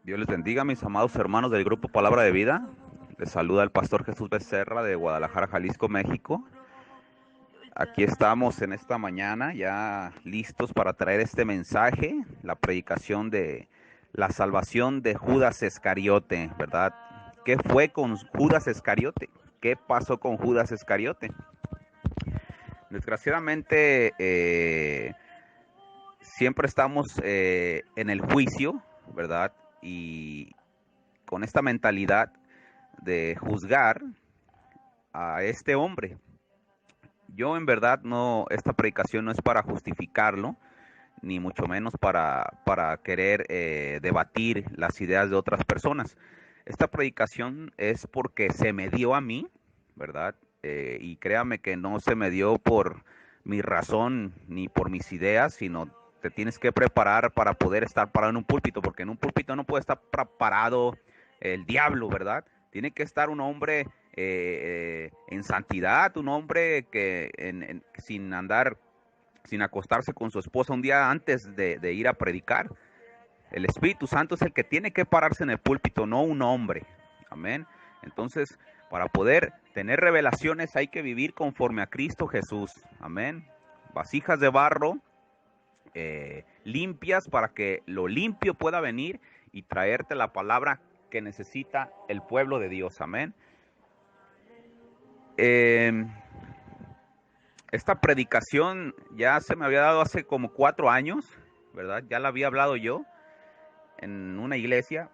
Dios les bendiga, mis amados hermanos del grupo Palabra de Vida. Les saluda el pastor Jesús Becerra de Guadalajara, Jalisco, México. Aquí estamos en esta mañana ya listos para traer este mensaje, la predicación de la salvación de Judas Iscariote, ¿verdad? ¿Qué fue con Judas Iscariote? ¿Qué pasó con Judas Iscariote? Desgraciadamente, siempre estamos en el juicio, ¿verdad? Y con esta mentalidad de juzgar a este hombre. Yo en verdad no, esta predicación no es para justificarlo, ni mucho menos para querer debatir las ideas de otras personas. Esta predicación es porque se me dio a mí, ¿verdad? Y créame que no se me dio por mi razón ni por mis ideas, sino te tienes que preparar para poder estar parado en un púlpito, porque en un púlpito no puede estar parado el diablo, ¿verdad? Tiene que estar un hombre en santidad, un hombre que sin andar, sin acostarse con su esposa un día antes de ir a predicar. El Espíritu Santo es el que tiene que pararse en el púlpito, no un hombre. Amén. Entonces, para poder tener revelaciones hay que vivir conforme a Cristo Jesús. Amén. Vasijas de barro limpias para que lo limpio pueda venir y traerte la palabra que necesita el pueblo de Dios. Amén. Eh, esta predicación ya se me había dado hace como 4 años, ¿verdad? Ya la había hablado yo en una iglesia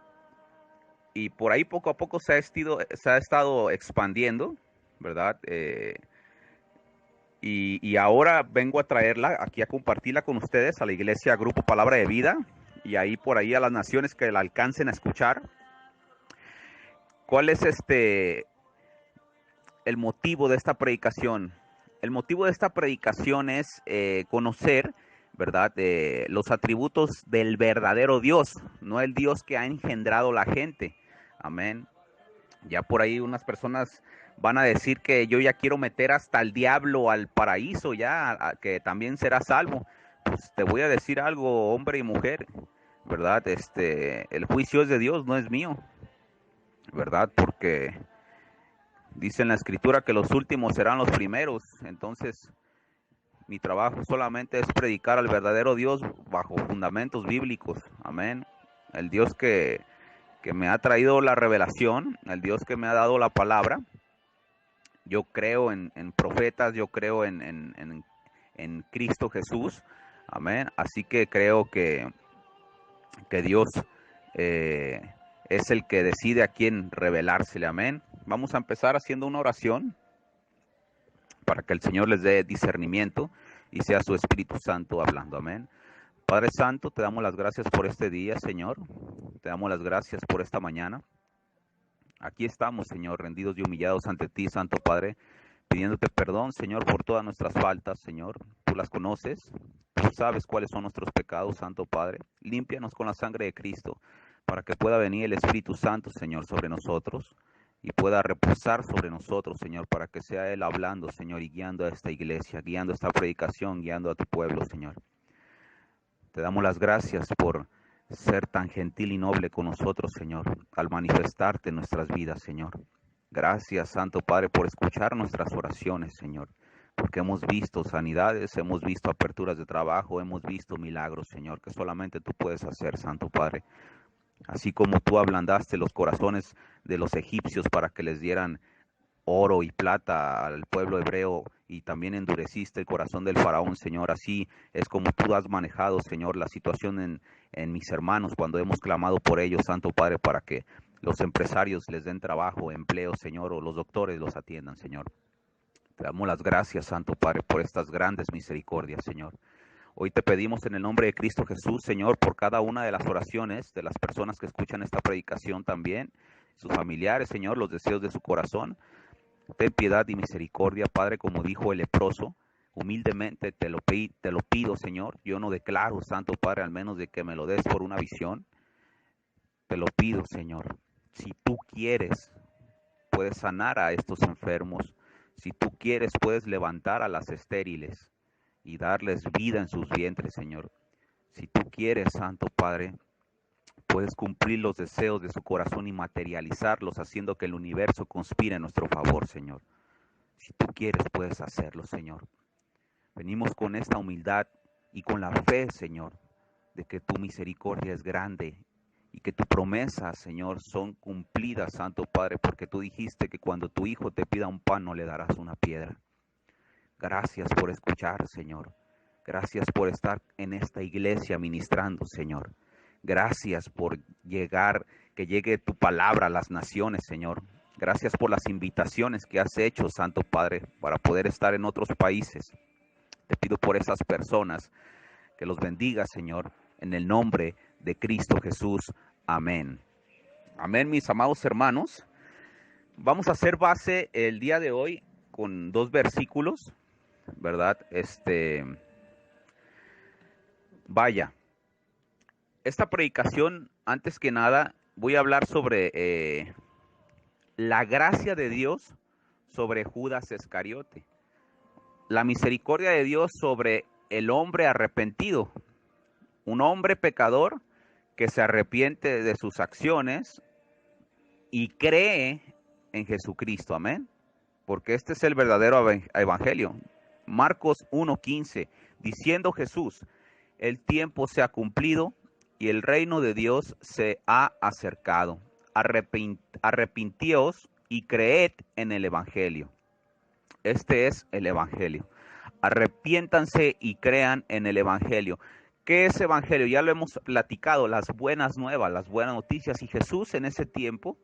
y por ahí poco a poco se ha estado expandiendo, ¿verdad? Y ahora vengo a traerla aquí a compartirla con ustedes a la iglesia Grupo Palabra de Vida y ahí por ahí a las naciones que la alcancen a escuchar. ¿Cuál es el motivo de esta predicación? El motivo de esta predicación es conocer, ¿verdad? Los atributos del verdadero Dios, no el Dios que ha engendrado la gente. Amén. Ya por ahí unas personas van a decir que yo ya quiero meter hasta el diablo al paraíso, ya, que también será salvo. Pues te voy a decir algo, hombre y mujer, ¿verdad? El juicio es de Dios, no es mío, ¿verdad? Porque dice en la escritura que los últimos serán los primeros. Entonces, mi trabajo solamente es predicar al verdadero Dios bajo fundamentos bíblicos. Amén. El Dios que me ha traído la revelación, el Dios que me ha dado la palabra. Yo creo en profetas, yo creo en Cristo Jesús. Amén. Así que creo que Dios eh, es el que decide a quién revelársele. Amén. Vamos a empezar haciendo una oración para que el Señor les dé discernimiento y sea su Espíritu Santo hablando. Amén. Padre Santo, te damos las gracias por este día, Señor. Te damos las gracias por esta mañana. Aquí estamos, Señor, rendidos y humillados ante ti, Santo Padre, pidiéndote perdón, Señor, por todas nuestras faltas, Señor. Tú las conoces, tú sabes cuáles son nuestros pecados, Santo Padre. Límpianos con la sangre de Cristo, para que pueda venir el Espíritu Santo, Señor, sobre nosotros y pueda reposar sobre nosotros, Señor, para que sea Él hablando, Señor, y guiando a esta iglesia, guiando esta predicación, guiando a tu pueblo, Señor. Te damos las gracias por ser tan gentil y noble con nosotros, Señor, al manifestarte en nuestras vidas, Señor. Gracias, Santo Padre, por escuchar nuestras oraciones, Señor, porque hemos visto sanidades, hemos visto aperturas de trabajo, hemos visto milagros, Señor, que solamente tú puedes hacer, Santo Padre. Así como tú ablandaste los corazones de los egipcios para que les dieran oro y plata al pueblo hebreo y también endureciste el corazón del faraón, Señor. Así es como tú has manejado, Señor, la situación en mis hermanos cuando hemos clamado por ellos, Santo Padre, para que los empresarios les den trabajo, empleo, Señor, o los doctores los atiendan, Señor. Te damos las gracias, Santo Padre, por estas grandes misericordias, Señor. Hoy te pedimos en el nombre de Cristo Jesús, Señor, por cada una de las oraciones de las personas que escuchan esta predicación también, sus familiares, Señor, los deseos de su corazón. Ten piedad y misericordia, Padre, como dijo el leproso. Humildemente te lo pido, Señor. Yo no declaro, Santo Padre, al menos de que me lo des por una visión. Te lo pido, Señor. Si tú quieres, puedes sanar a estos enfermos. Si tú quieres, puedes levantar a las estériles y darles vida en sus vientres, Señor. Si tú quieres, Santo Padre, Puedes cumplir los deseos de su corazón y materializarlos, haciendo que el universo conspire en nuestro favor, Señor. Si tú quieres, puedes hacerlo, Señor. Venimos con esta humildad y con la fe, Señor, de que tu misericordia es grande y que tus promesas, Señor, son cumplidas, Santo Padre, porque tú dijiste que cuando tu hijo te pida un pan no le darás una piedra. Gracias por escuchar, Señor. Gracias por estar en esta iglesia ministrando, Señor. Gracias por que llegue tu palabra a las naciones, Señor. Gracias por las invitaciones que has hecho, Santo Padre, para poder estar en otros países. Te pido por esas personas que los bendiga, Señor, en el nombre de Cristo Jesús. Amén. Amén, mis amados hermanos. Vamos a hacer base el día de hoy con 2 versículos, ¿verdad? Vaya, esta predicación, antes que nada, voy a hablar sobre la gracia de Dios sobre Judas Iscariote. La misericordia de Dios sobre el hombre arrepentido. Un hombre pecador que se arrepiente de sus acciones y cree en Jesucristo. Amén. Porque este es el verdadero evangelio. Marcos 1:15, diciendo Jesús: el tiempo se ha cumplido y el reino de Dios se ha acercado. Arrepentíos y creed en el evangelio. Este es el evangelio. Arrepiéntanse y crean en el evangelio. ¿Qué es evangelio? Ya lo hemos platicado, las buenas nuevas, las buenas noticias. Y Jesús en ese tiempo,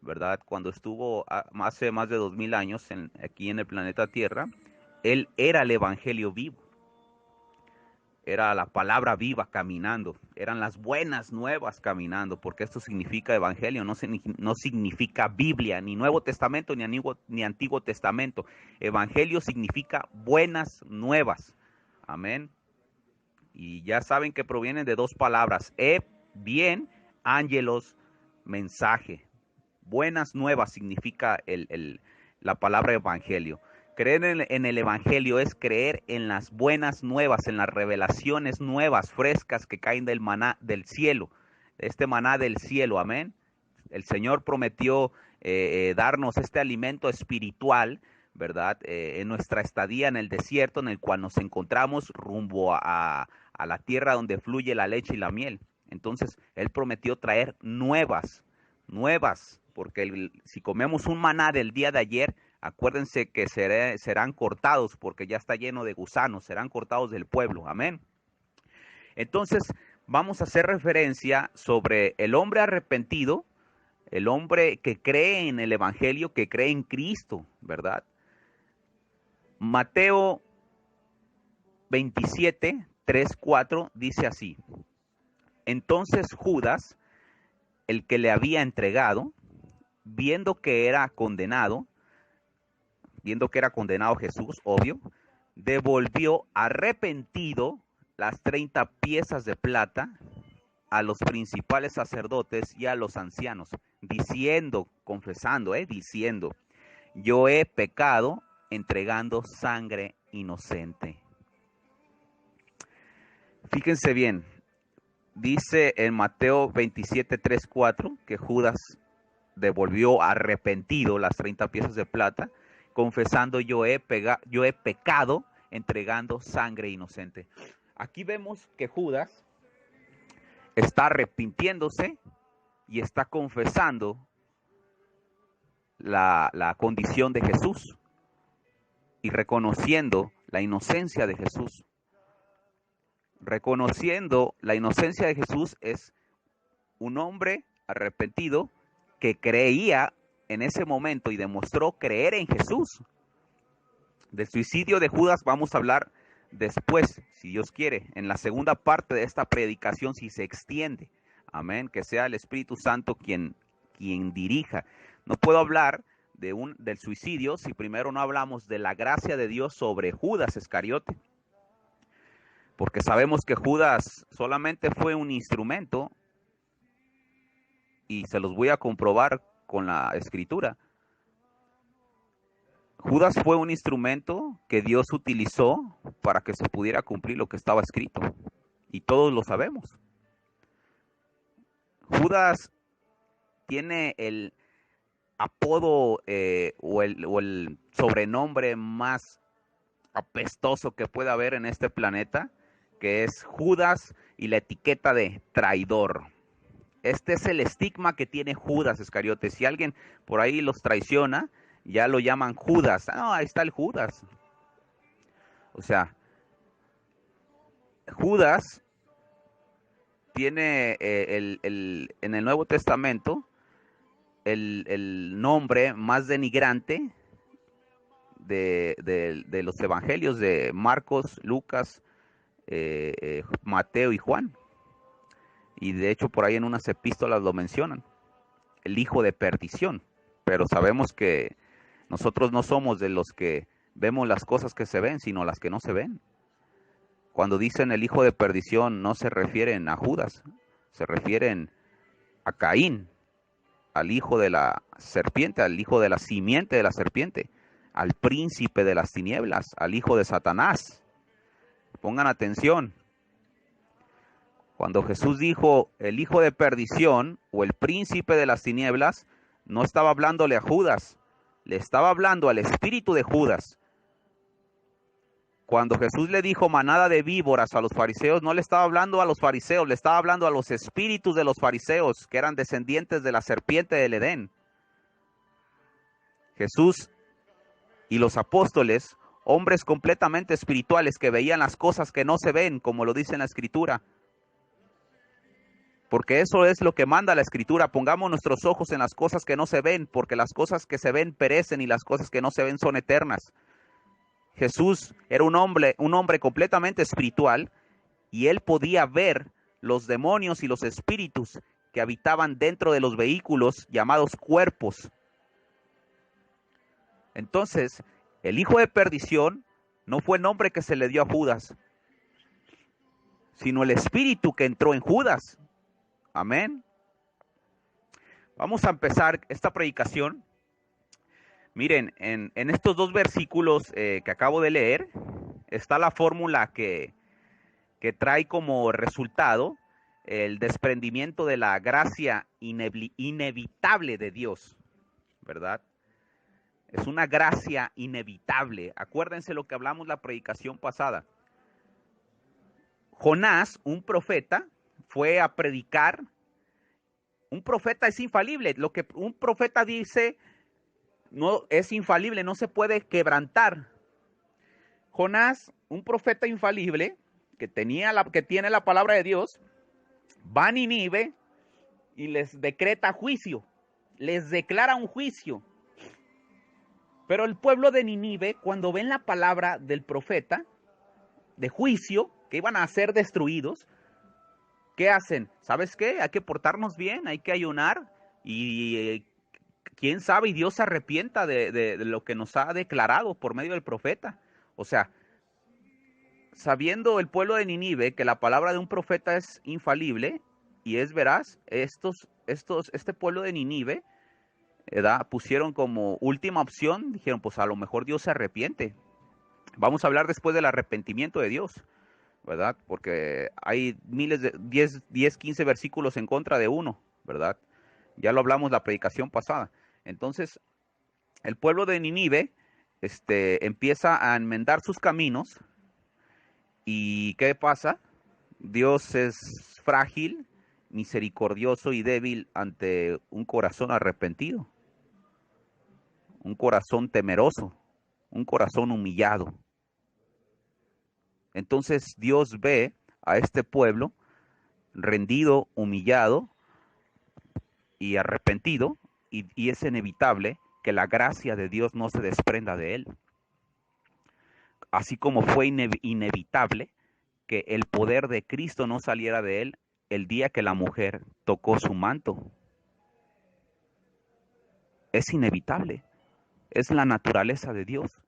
¿verdad? Cuando estuvo hace más de 2000 años aquí en el planeta Tierra, Él era el evangelio vivo. Era la palabra viva caminando, eran las buenas nuevas caminando, porque esto significa evangelio, no significa Biblia, ni Nuevo Testamento, ni Antiguo Testamento. Evangelio significa buenas nuevas. Amén. Y ya saben que provienen de 2 palabras, bien, ángelos, mensaje. Buenas nuevas significa la palabra evangelio. Creer en el evangelio es creer en las buenas nuevas, en las revelaciones nuevas, frescas que caen del maná del cielo, este maná del cielo, amén. El Señor prometió darnos este alimento espiritual, ¿verdad? En nuestra estadía en el desierto, en el cual nos encontramos rumbo a la tierra donde fluye la leche y la miel. Entonces, Él prometió traer nuevas, porque si comemos un maná del día de ayer, acuérdense que serán cortados, porque ya está lleno de gusanos, serán cortados del pueblo. Amén. Entonces, vamos a hacer referencia sobre el hombre arrepentido, el hombre que cree en el evangelio, que cree en Cristo, ¿verdad? Mateo 27, 3, 4 dice así: entonces Judas, el que le había entregado, viendo que era condenado Jesús, obvio, devolvió arrepentido las 30 piezas de plata a los principales sacerdotes y a los ancianos, diciendo, yo he pecado entregando sangre inocente. Fíjense bien, dice en Mateo 27, 3, 4 que Judas devolvió arrepentido las 30 piezas de plata, confesando yo he pecado entregando sangre inocente. Aquí vemos que Judas está arrepintiéndose y está confesando la condición de Jesús y reconociendo la inocencia de Jesús. Reconociendo la inocencia de Jesús es un hombre arrepentido que creía en ese momento y demostró creer en Jesús. Del suicidio de Judas vamos a hablar después, si Dios quiere, en la segunda parte de esta predicación, si se extiende. Amén, que sea el Espíritu Santo quien dirija. No puedo hablar del suicidio si primero no hablamos de la gracia de Dios sobre Judas Iscariote. Porque sabemos que Judas solamente fue un instrumento, y se los voy a comprobar con la escritura. Judas fue un instrumento que Dios utilizó para que se pudiera cumplir lo que estaba escrito. Y todos lo sabemos. Judas tiene el apodo o el sobrenombre más apestoso que puede haber en este planeta, que es Judas y la etiqueta de traidor. Este es el estigma que tiene Judas Iscariote. Si alguien por ahí los traiciona, ya lo llaman Judas. No, ahí está el Judas. O sea, Judas tiene en el Nuevo Testamento el nombre más denigrante de los evangelios de Marcos, Lucas, Mateo y Juan. Y de hecho por ahí en unas epístolas lo mencionan, el hijo de perdición. Pero sabemos que nosotros no somos de los que vemos las cosas que se ven, sino las que no se ven. Cuando dicen el hijo de perdición no se refieren a Judas, se refieren a Caín, al hijo de la serpiente, al hijo de la simiente de la serpiente, al príncipe de las tinieblas, al hijo de Satanás. Pongan atención. Cuando Jesús dijo el hijo de perdición o el príncipe de las tinieblas, no estaba hablándole a Judas, le estaba hablando al espíritu de Judas. Cuando Jesús le dijo manada de víboras a los fariseos, no le estaba hablando a los fariseos, le estaba hablando a los espíritus de los fariseos, que eran descendientes de la serpiente del Edén. Jesús y los apóstoles, hombres completamente espirituales que veían las cosas que no se ven, como lo dice en la Escritura. Porque eso es lo que manda la Escritura. Pongamos nuestros ojos en las cosas que no se ven, porque las cosas que se ven perecen y las cosas que no se ven son eternas. Jesús era un hombre completamente espiritual y él podía ver los demonios y los espíritus que habitaban dentro de los vehículos llamados cuerpos. Entonces, el hijo de perdición no fue el nombre que se le dio a Judas, sino el espíritu que entró en Judas. Amén. Vamos a empezar esta predicación. Miren, en estos dos versículos que acabo de leer, está la fórmula que trae como resultado el desprendimiento de la gracia inevitable de Dios, ¿verdad? Es una gracia inevitable. Acuérdense lo que hablamos la predicación pasada. Jonás, un profeta, fue a predicar. Un profeta es infalible. Lo que un profeta dice no es infalible, no se puede quebrantar. Jonás, un profeta infalible, que tiene la palabra de Dios, va a Nínive y les decreta juicio, les declara un juicio. Pero el pueblo de Nínive, cuando ven la palabra del profeta de juicio, que iban a ser destruidos, ¿qué hacen? ¿Sabes qué? Hay que portarnos bien, hay que ayunar y quién sabe y Dios se arrepienta de lo que nos ha declarado por medio del profeta. O sea, sabiendo el pueblo de Nínive que la palabra de un profeta es infalible y es veraz, este pueblo de Nínive pusieron como última opción, dijeron, pues a lo mejor Dios se arrepiente. Vamos a hablar después del arrepentimiento de Dios, ¿verdad? Porque hay miles de 10, 15 versículos en contra de uno, ¿verdad? Ya lo hablamos la predicación pasada. Entonces, el pueblo de Nínive empieza a enmendar sus caminos. ¿Y qué pasa? Dios es frágil, misericordioso y débil ante un corazón arrepentido, un corazón temeroso, un corazón humillado. Entonces Dios ve a este pueblo rendido, humillado y arrepentido, y es inevitable que la gracia de Dios no se desprenda de él. Así como fue inevitable que el poder de Cristo no saliera de él el día que la mujer tocó su manto. Es inevitable, es la naturaleza de Dios.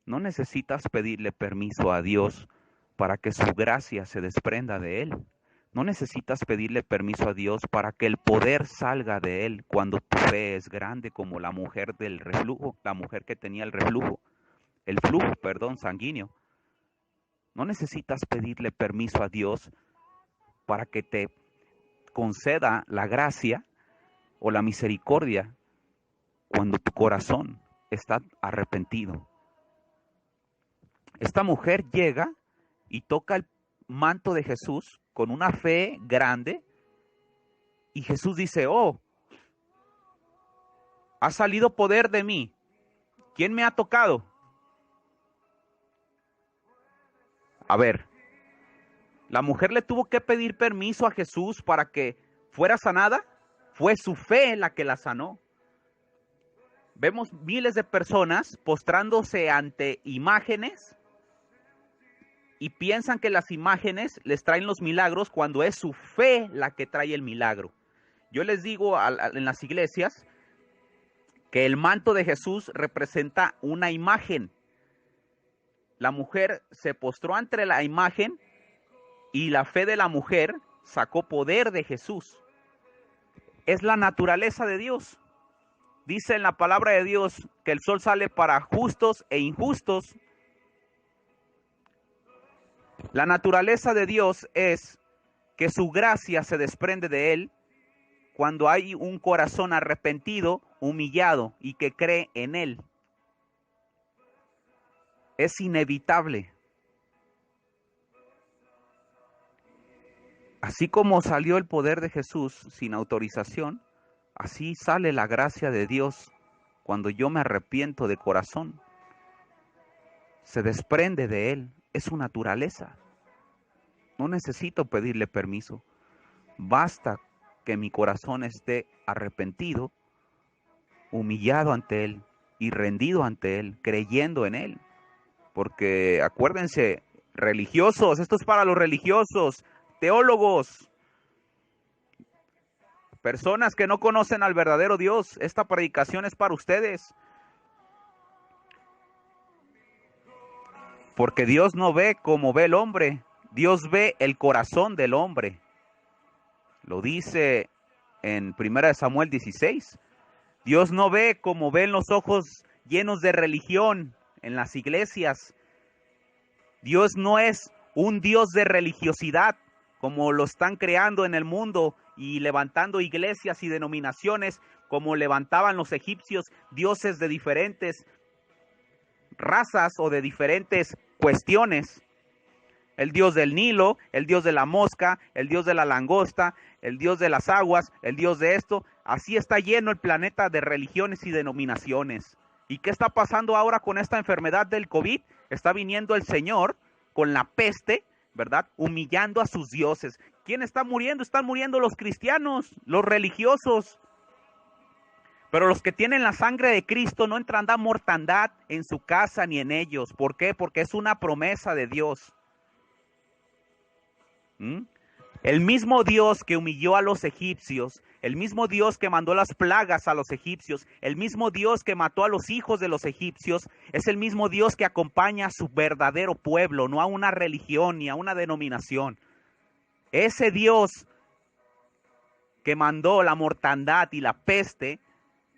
No necesitas pedirle permiso a Dios para que su gracia se desprenda de él. No necesitas pedirle permiso a Dios para que el poder salga de él cuando tu fe es grande, como la mujer del reflujo, la mujer que tenía el flujo sanguíneo. No necesitas pedirle permiso a Dios para que te conceda la gracia o la misericordia cuando tu corazón está arrepentido. Esta mujer llega y toca el manto de Jesús con una fe grande y Jesús dice, oh, ha salido poder de mí. ¿Quién me ha tocado? A ver, la mujer le tuvo que pedir permiso a Jesús para que fuera sanada. Fue su fe la que la sanó. Vemos miles de personas postrándose ante imágenes y piensan que las imágenes les traen los milagros cuando es su fe la que trae el milagro. Yo les digo en las iglesias que el manto de Jesús representa una imagen. La mujer se postró ante la imagen y la fe de la mujer sacó poder de Jesús. Es la naturaleza de Dios. Dice en la palabra de Dios que el sol sale para justos e injustos. La naturaleza de Dios es que su gracia se desprende de él cuando hay un corazón arrepentido, humillado y que cree en él. Es inevitable. Así como salió el poder de Jesús sin autorización, así sale la gracia de Dios cuando yo me arrepiento de corazón. Se desprende de él, es su naturaleza. No necesito pedirle permiso. Basta que mi corazón esté arrepentido, humillado ante él y rendido ante él, creyendo en él. Porque acuérdense, religiosos, esto es para los religiosos, teólogos, personas que no conocen al verdadero Dios, esta predicación es para ustedes. Porque Dios no ve como ve el hombre, Dios ve el corazón del hombre. Lo dice en 1 Samuel 16. Dios no ve como ven los ojos llenos de religión en las iglesias. Dios no es un Dios de religiosidad como lo están creando en el mundo y levantando iglesias y denominaciones como levantaban los egipcios, dioses de diferentes razas o de diferentes cuestiones. El dios del Nilo, el dios de la mosca, el dios de la langosta, el dios de las aguas, el dios de esto. Así está lleno el planeta de religiones y denominaciones. ¿Y qué está pasando ahora con esta enfermedad del COVID? Está viniendo el Señor con la peste, ¿verdad? Humillando a sus dioses. ¿Quién está muriendo? Están muriendo los cristianos, los religiosos. Pero los que tienen la sangre de Cristo no entrará mortandad en su casa ni en ellos. ¿Por qué? Porque es una promesa de Dios. El mismo Dios que humilló a los egipcios, el mismo Dios que mandó las plagas a los egipcios, el mismo Dios que mató a los hijos de los egipcios, es el mismo Dios que acompaña a su verdadero pueblo, no a una religión ni a una denominación. Ese Dios que mandó la mortandad y la peste,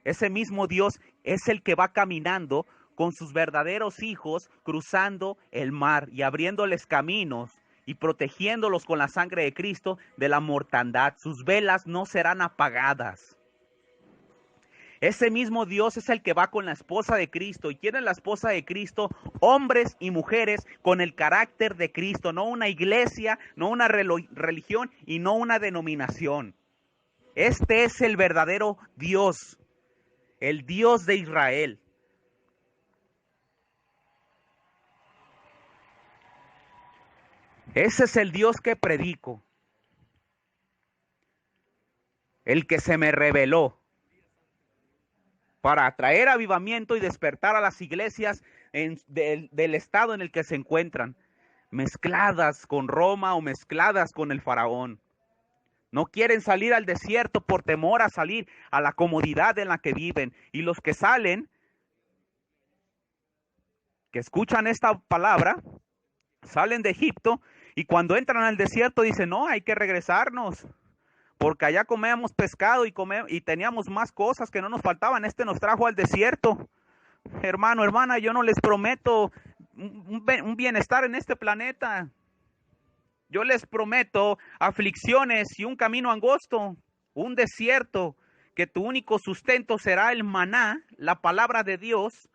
ese mismo Dios es el que va caminando con sus verdaderos hijos, cruzando el mar y abriéndoles caminos y protegiéndolos con la sangre de Cristo de la mortandad. Sus velas no serán apagadas. Ese mismo Dios es el que va con la esposa de Cristo. ¿Y quién es la esposa de Cristo? Hombres y mujeres con el carácter de Cristo, no una iglesia, no una religión y no una denominación. Este es el verdadero Dios, el Dios de Israel. Ese es el Dios que predico, el que se me reveló para traer avivamiento y despertar a las iglesias del estado en el que se encuentran, mezcladas con Roma o mezcladas con el faraón. No quieren salir al desierto por temor a salir a la comodidad en la que viven. Y los que salen, que escuchan esta palabra, salen de Egipto y cuando entran al desierto dicen, no, hay que regresarnos, porque allá comíamos pescado y teníamos más cosas que no nos faltaban. Este nos trajo al desierto. Hermano, hermana, yo no les prometo un bienestar en este planeta. Yo les prometo aflicciones y un camino angosto, un desierto, que tu único sustento será el maná, la palabra de Dios.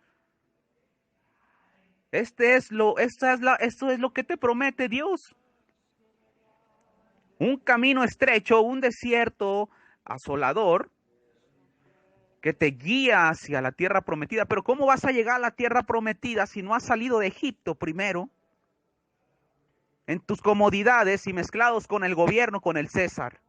Esto es lo que te promete Dios. Un camino estrecho, un desierto asolador que te guía hacia la tierra prometida. Pero ¿cómo vas a llegar a la tierra prometida si no has salido de Egipto primero? En tus comodidades y mezclados con el gobierno, con el César.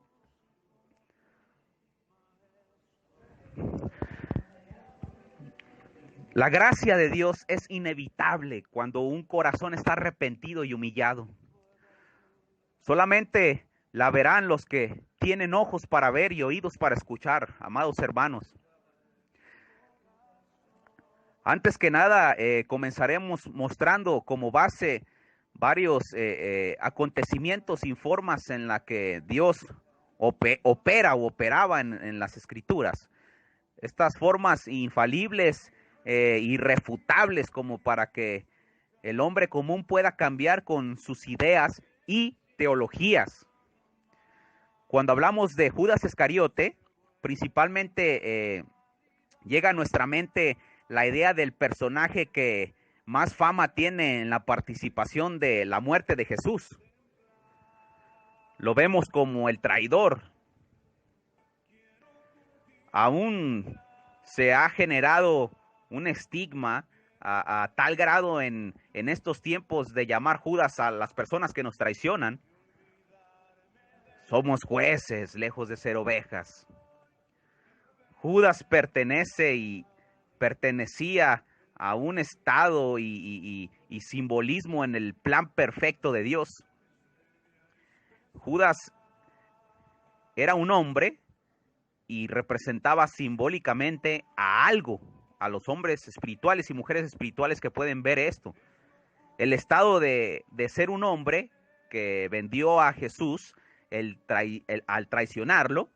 La gracia de Dios es inevitable cuando un corazón está arrepentido y humillado. Solamente la verán los que tienen ojos para ver y oídos para escuchar, amados hermanos. Antes que nada, comenzaremos mostrando como base varios acontecimientos y formas en la que Dios opera o operaba en las Escrituras. Estas formas infalibles, irrefutables, como para que el hombre común pueda cambiar con sus ideas y teologías. Cuando hablamos de Judas Iscariote, principalmente llega a nuestra mente la idea del personaje que más fama tiene en la participación de la muerte de Jesús. Lo vemos como el traidor. Aún se ha generado un estigma a tal grado en estos tiempos de llamar Judas a las personas que nos traicionan. Somos jueces, lejos de ser ovejas. Judas pertenecía a un estado y simbolismo en el plan perfecto de Dios. Judas era un hombre y representaba simbólicamente a algo, a los hombres espirituales y mujeres espirituales que pueden ver esto. El estado de ser un hombre que vendió a Jesús al traicionarlo,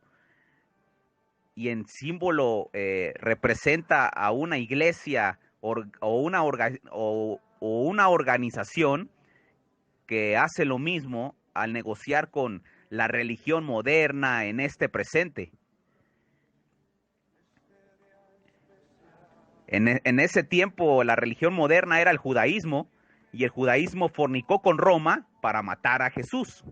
y en símbolo representa a una iglesia o una organización que hace lo mismo al negociar con la religión moderna en este presente. En ese tiempo la religión moderna era el judaísmo, y el judaísmo fornicó con Roma para matar a Jesús.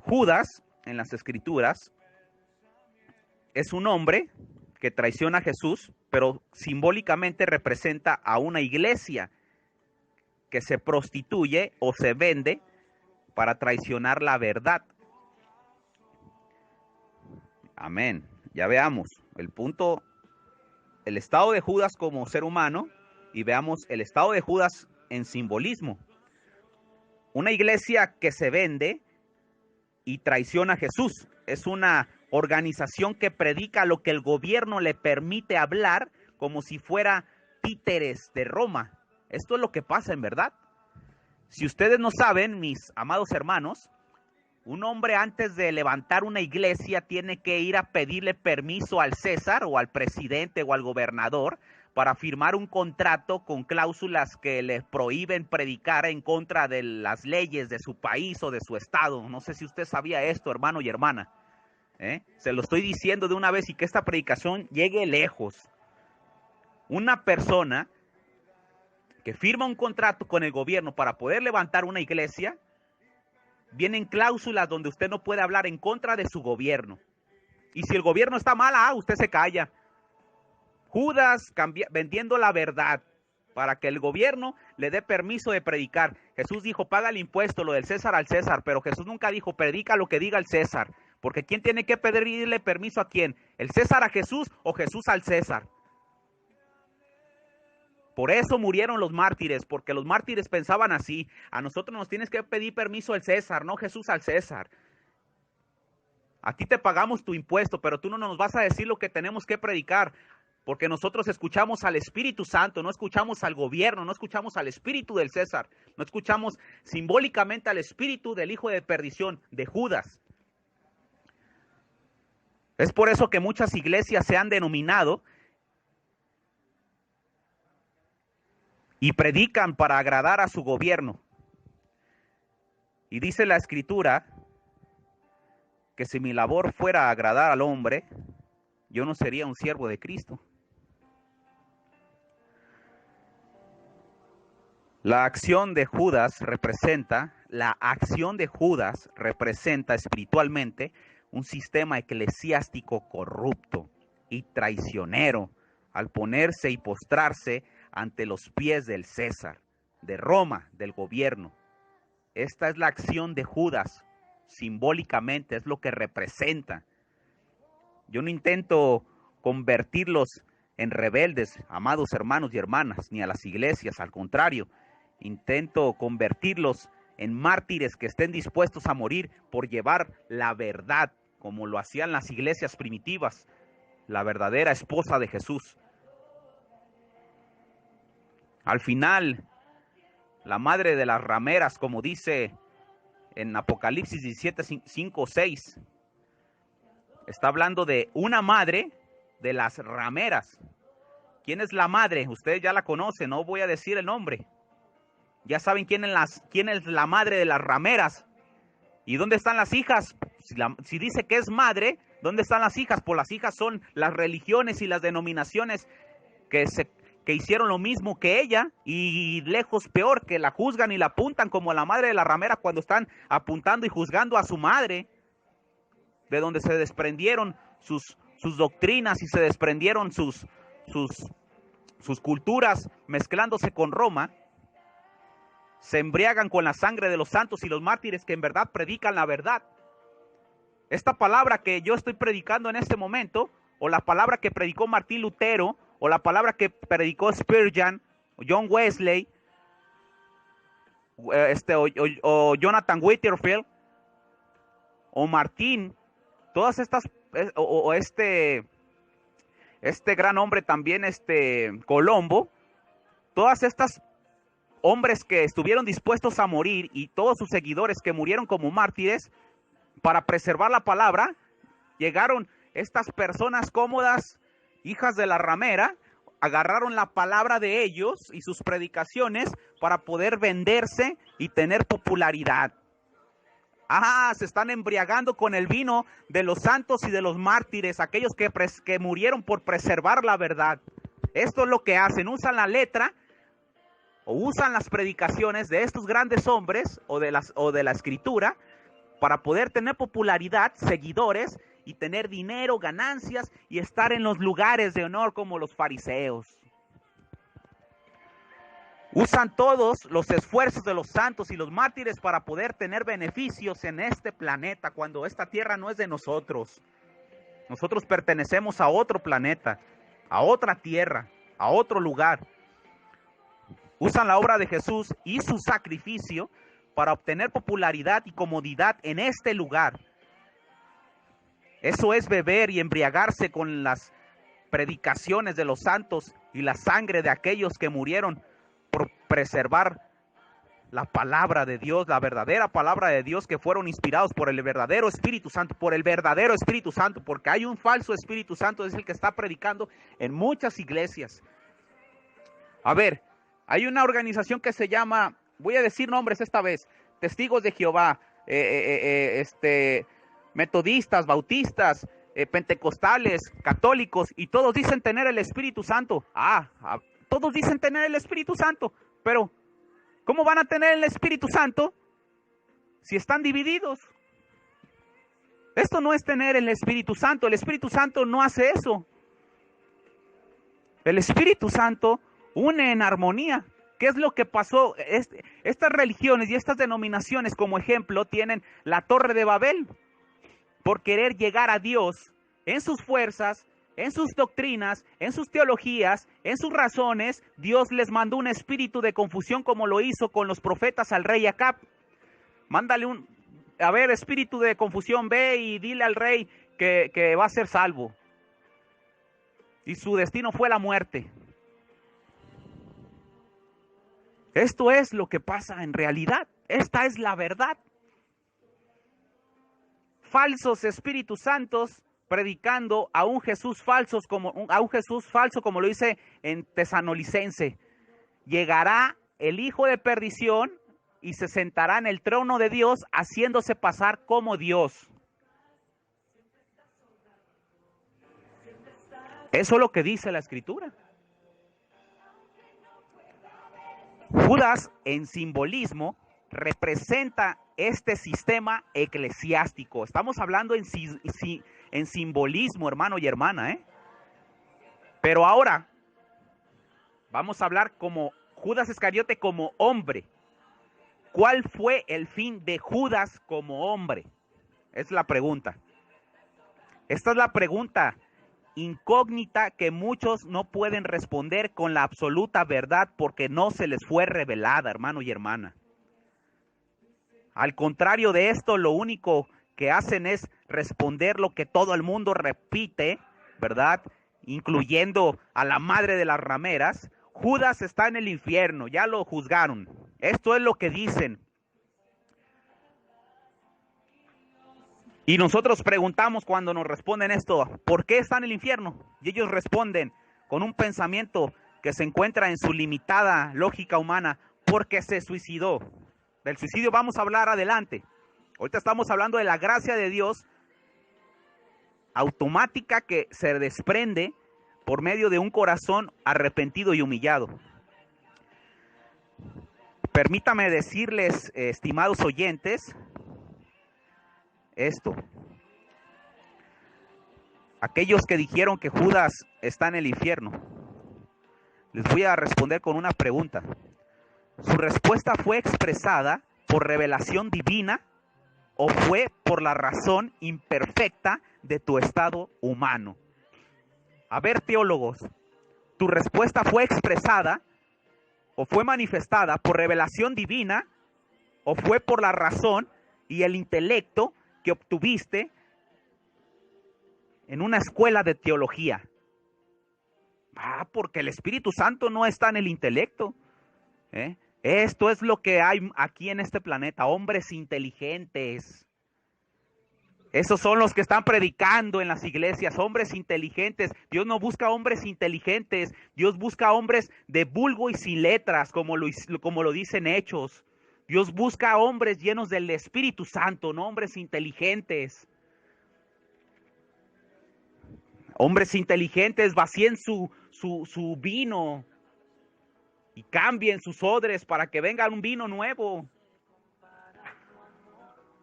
Judas, en las Escrituras, es un hombre que traiciona a Jesús, pero simbólicamente representa a una iglesia que se prostituye o se vende para traicionar la verdad. Amén. Ya veamos el punto, el estado de Judas como ser humano, y veamos el estado de Judas en simbolismo. Una iglesia que se vende y traiciona a Jesús. Es una organización que predica lo que el gobierno le permite hablar, como si fuera títeres de Roma. Esto es lo que pasa en verdad. Si ustedes no saben, mis amados hermanos, un hombre antes de levantar una iglesia tiene que ir a pedirle permiso al César o al presidente o al gobernador para firmar un contrato con cláusulas que les prohíben predicar en contra de las leyes de su país o de su estado. No sé si usted sabía esto, hermano y hermana. Se lo estoy diciendo de una vez y que esta predicación llegue lejos. Una persona que firma un contrato con el gobierno para poder levantar una iglesia, vienen cláusulas donde usted no puede hablar en contra de su gobierno. Y si el gobierno está mal, usted se calla. Judas vendiendo la verdad para que el gobierno le dé permiso de predicar. Jesús dijo, paga el impuesto, lo del César al César, pero Jesús nunca dijo, predica lo que diga el César. Porque ¿quién tiene que pedirle permiso a quién? ¿El César a Jesús o Jesús al César? Por eso murieron los mártires, porque los mártires pensaban así. A nosotros nos tienes que pedir permiso el César, no Jesús al César. A ti te pagamos tu impuesto, pero tú no nos vas a decir lo que tenemos que predicar, porque nosotros escuchamos al Espíritu Santo, no escuchamos al gobierno, no escuchamos al espíritu del César, no escuchamos simbólicamente al espíritu del hijo de perdición, de Judas. Es por eso que muchas iglesias se han denominado y predican para agradar a su gobierno. Y dice la Escritura que si mi labor fuera agradar al hombre, yo no sería un siervo de Cristo. La acción de Judas representa espiritualmente un sistema eclesiástico corrupto y traicionero al ponerse y postrarse ante los pies del César, de Roma, del gobierno. Esta es la acción de Judas, simbólicamente es lo que representa. Yo no intento convertirlos en rebeldes, amados hermanos y hermanas, ni a las iglesias, al contrario, intento convertirlos en mártires que estén dispuestos a morir por llevar la verdad, como lo hacían las iglesias primitivas, la verdadera esposa de Jesús. Al final, la madre de las rameras, como dice en Apocalipsis 17, 5, 6, está hablando de una madre de las rameras. ¿Quién es la madre? Ustedes ya la conocen, no voy a decir el nombre. Ya saben quién es la madre de las rameras. ¿Y dónde están las hijas? Si dice que es madre, ¿dónde están las hijas? Pues las hijas son las religiones y las denominaciones que hicieron lo mismo que ella y lejos peor, que la juzgan y la apuntan como la madre de la ramera cuando están apuntando y juzgando a su madre, de donde se desprendieron sus doctrinas y se desprendieron sus culturas mezclándose con Roma. Se embriagan con la sangre de los santos y los mártires que en verdad predican la verdad. Esta palabra que yo estoy predicando en este momento, o la palabra que predicó Martín Lutero, o la palabra que predicó Spurgeon, o John Wesley, o Jonathan Whitfield, o Martín, todas estas, o este gran hombre también, Colombo, todas estas hombres que estuvieron dispuestos a morir y todos sus seguidores que murieron como mártires para preservar la palabra, llegaron estas personas cómodas, hijas de la ramera, agarraron la palabra de ellos y sus predicaciones para poder venderse y tener popularidad. Se están embriagando con el vino de los santos y de los mártires, aquellos que murieron por preservar la verdad. Esto es lo que hacen, usan la letra o usan las predicaciones de estos grandes hombres o de la escritura para poder tener popularidad, seguidores y tener dinero, ganancias y estar en los lugares de honor como los fariseos. Usan todos los esfuerzos de los santos y los mártires para poder tener beneficios en este planeta cuando esta tierra no es de nosotros. Nosotros pertenecemos a otro planeta, a otra tierra, a otro lugar. Usan la obra de Jesús y su sacrificio para obtener popularidad y comodidad en este lugar. Eso es beber y embriagarse con las predicaciones de los santos y la sangre de aquellos que murieron por preservar la palabra de Dios, la verdadera palabra de Dios, que fueron inspirados por el verdadero Espíritu Santo, porque hay un falso Espíritu Santo, es el que está predicando en muchas iglesias. A ver, hay una organización que se llama, voy a decir nombres esta vez, Testigos de Jehová, metodistas, bautistas, pentecostales, católicos, y todos dicen tener el Espíritu Santo. Todos dicen tener el Espíritu Santo, pero ¿cómo van a tener el Espíritu Santo si están divididos? Esto no es tener el Espíritu Santo no hace eso. El Espíritu Santo une en armonía. ¿Qué es lo que pasó? Estas religiones y estas denominaciones, como ejemplo, tienen la Torre de Babel. Por querer llegar a Dios en sus fuerzas, en sus doctrinas, en sus teologías, en sus razones, Dios les mandó un espíritu de confusión como lo hizo con los profetas al rey Acab. Mándale espíritu de confusión, ve y dile al rey que va a ser salvo. Y su destino fue la muerte. Esto es lo que pasa en realidad. Esta es la verdad. Falsos espíritus santos predicando a un Jesús falso como lo dice en Tesalonicense. Llegará el hijo de perdición, y se sentará en el trono de Dios, haciéndose pasar como Dios. Eso es lo que dice la Escritura. Judas, en simbolismo, representa este sistema eclesiástico. Estamos hablando en simbolismo, hermano y hermana, ¿eh? Pero ahora vamos a hablar como Judas Iscariote como hombre. ¿Cuál fue el fin de Judas como hombre? Es la pregunta. Esta es la pregunta incógnita que muchos no pueden responder con la absoluta verdad porque no se les fue revelada, hermano y hermana. Al contrario de esto, lo único que hacen es responder lo que todo el mundo repite, ¿verdad? Incluyendo a la madre de las rameras. Judas está en el infierno, ya lo juzgaron. Esto es lo que dicen. Y nosotros preguntamos cuando nos responden esto, ¿por qué está en el infierno? Y ellos responden con un pensamiento que se encuentra en su limitada lógica humana, porque se suicidó. Del suicidio vamos a hablar adelante. Ahorita estamos hablando de la gracia de Dios automática que se desprende por medio de un corazón arrepentido y humillado. Permítame decirles, estimados oyentes, esto. Aquellos que dijeron que Judas está en el infierno, les voy a responder con una pregunta. ¿Su respuesta fue expresada por revelación divina o fue por la razón imperfecta de tu estado humano? A ver, teólogos, ¿tu respuesta fue expresada o fue manifestada por revelación divina o fue por la razón y el intelecto que obtuviste en una escuela de teología? Porque el Espíritu Santo no está en el intelecto. Esto es lo que hay aquí en este planeta, hombres inteligentes. Esos son los que están predicando en las iglesias, hombres inteligentes. Dios no busca hombres inteligentes, Dios busca hombres de vulgo y sin letras, como lo dicen Hechos. Dios busca hombres llenos del Espíritu Santo, no hombres inteligentes. Hombres inteligentes vacíen su vino y cambien sus odres para que venga un vino nuevo.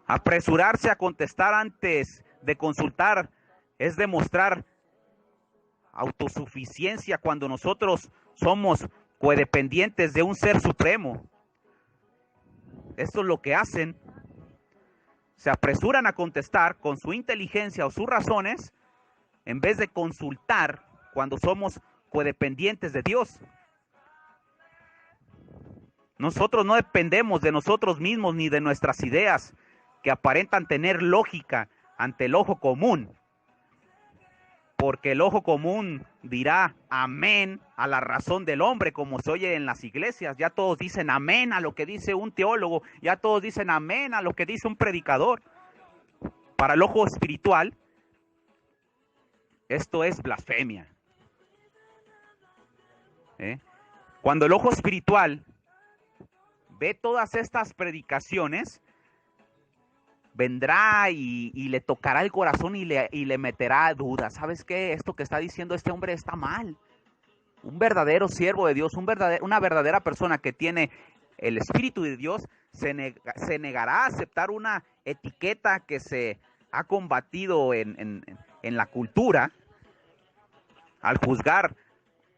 Apresurarse a contestar antes de consultar es demostrar autosuficiencia cuando nosotros somos codependientes de un ser supremo. Esto es lo que hacen. Se apresuran a contestar con su inteligencia o sus razones en vez de consultar cuando somos codependientes de Dios. Nosotros no dependemos de nosotros mismos ni de nuestras ideas que aparentan tener lógica ante el ojo común. Porque el ojo común dirá amén a la razón del hombre, como se oye en las iglesias. Ya todos dicen amén a lo que dice un teólogo, ya todos dicen amén a lo que dice un predicador. Para el ojo espiritual, esto es blasfemia. Cuando el ojo espiritual ve todas estas predicaciones, vendrá y le tocará el corazón y le meterá dudas. ¿Sabes qué? Esto que está diciendo este hombre está mal. Un verdadero siervo de Dios, una verdadera persona que tiene el Espíritu de Dios, se negará a aceptar una etiqueta que se ha combatido en la cultura al juzgar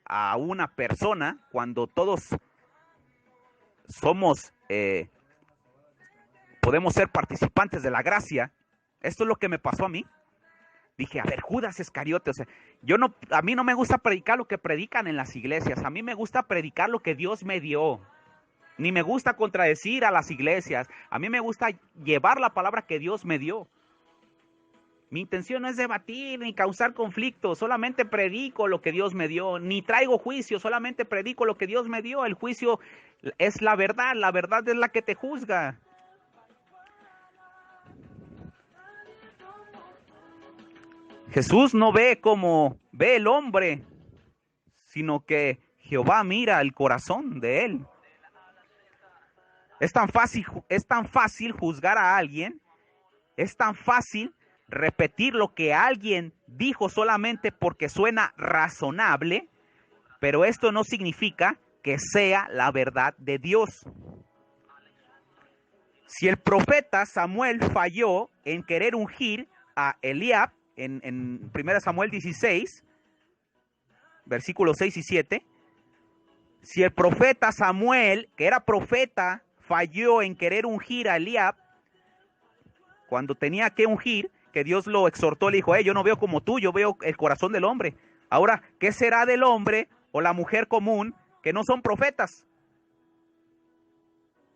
a una persona cuando todos somos podemos ser participantes de la gracia. Esto es lo que me pasó a mí. Dije, a ver, Judas Iscariote, o sea, a mí no me gusta predicar lo que predican en las iglesias, a mí me gusta predicar lo que Dios me dio. Ni me gusta contradecir a las iglesias, a mí me gusta llevar la palabra que Dios me dio. Mi intención no es debatir ni causar conflictos, solamente predico lo que Dios me dio, ni traigo juicio, solamente predico lo que Dios me dio. El juicio es la verdad es la que te juzga. Jesús no ve como ve el hombre, sino que Jehová mira el corazón de él. Es tan fácil juzgar a alguien, es tan fácil repetir lo que alguien dijo solamente porque suena razonable, pero esto no significa que sea la verdad de Dios. Si el profeta Samuel falló en querer ungir a Eliab en 1 Samuel 16, versículos 6 y 7, si el profeta Samuel, que era profeta, falló en querer ungir a Eliab, cuando tenía que ungir, que Dios lo exhortó, le dijo, yo no veo como tú, yo veo el corazón del hombre. Ahora, ¿qué será del hombre o la mujer común que no son profetas?